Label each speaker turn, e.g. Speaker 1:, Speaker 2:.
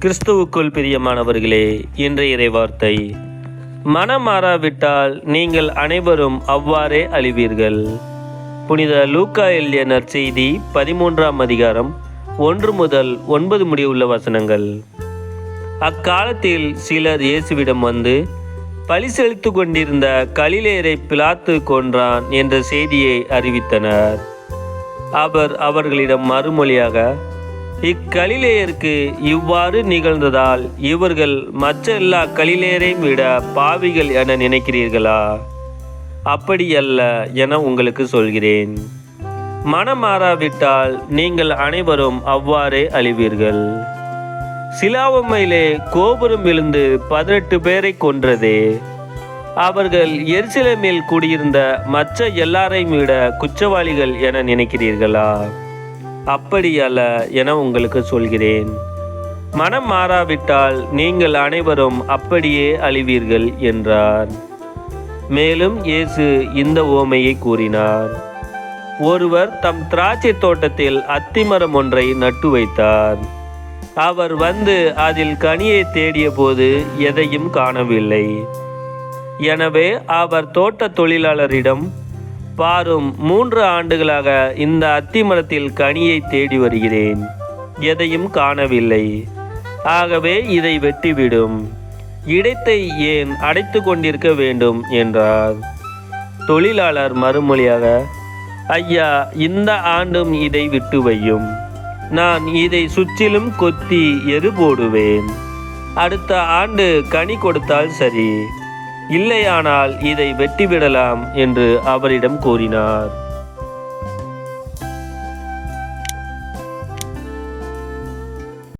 Speaker 1: கிறிஸ்துவுக்குள் பிரியமானவர்களே, இன்றைய இறைவார்த்தை, மனம் மாறாவிட்டால் நீங்கள் அனைவரும் அவ்வாறே அழிவீர்கள். புனித லூக்கா எழுதிய நற்செய்தி 13ஆம் அதிகாரம் 1 முதல் 9 முடிவுள்ள வசனங்கள். அக்காலத்தில் சிலர் இயேசுவிடம் வந்து, பலி செலுத்து கொண்டிருந்த கலிலேயரை பிலாத்து கொன்றான் என்ற செய்தியை அறிவித்தனர். அவர் அவர்களிடம் மறுமொழியாக, இக்கலிலேயருக்கு இவ்வாறு நிகழ்ந்ததால் இவர்கள் மற்ற எல்லா கலிலேயரையும் விட பாவிகள் என நினைக்கிறீர்களா? அப்படியல்ல என உங்களுக்கு சொல்கிறேன். மனம் மாறாவிட்டால் நீங்கள் அனைவரும் அவ்வாறே அழிவீர்கள். சிலாவமையிலே கோபுரம் விழுந்து 18 பேரை கொன்றதே, அவர்கள் எருசலேமில் குடியிருந்த மற்ற எல்லாரையும் விட குற்றவாளிகள் என நினைக்கிறீர்களா? அப்படியல்ல என உங்களுக்கு சொல்கிறேன். மனம் மாறாவிட்டால் நீங்கள் அனைவரும் அப்படியே அழிவீர்கள் என்றார். மேலும் இயேசு இந்த உவமையை கூறினார். ஒருவர் தம் திராட்சை தோட்டத்தில் அத்திமரம் ஒன்றை நட்டு வைத்தார். அவர் வந்து அதில் கனியை தேடிய போது எதையும் காணவில்லை. எனவே அவர் தோட்ட தொழிலாளரிடம், பாரும், 3 ஆண்டுகளாக இந்த அத்திமரத்தில் கனியை தேடி வருகிறேன், எதையும் காணவில்லை. ஆகவே இதை வெட்டிவிடும். இடத்தை ஏன் அடைத்து கொண்டிருக்க வேண்டும் என்றார். தொழிலாளர் மறுமொழியாக, ஐயா, இந்த ஆண்டும் இதை விட்டு வையும். நான் இதை சுற்றிலும் கொத்தி எரு போடுவேன். அடுத்த ஆண்டு கனி கொடுத்தால் சரி, இல்லையானால் இதை வெட்டிவிடலாம் என்று அவரிடம் கூறினார்.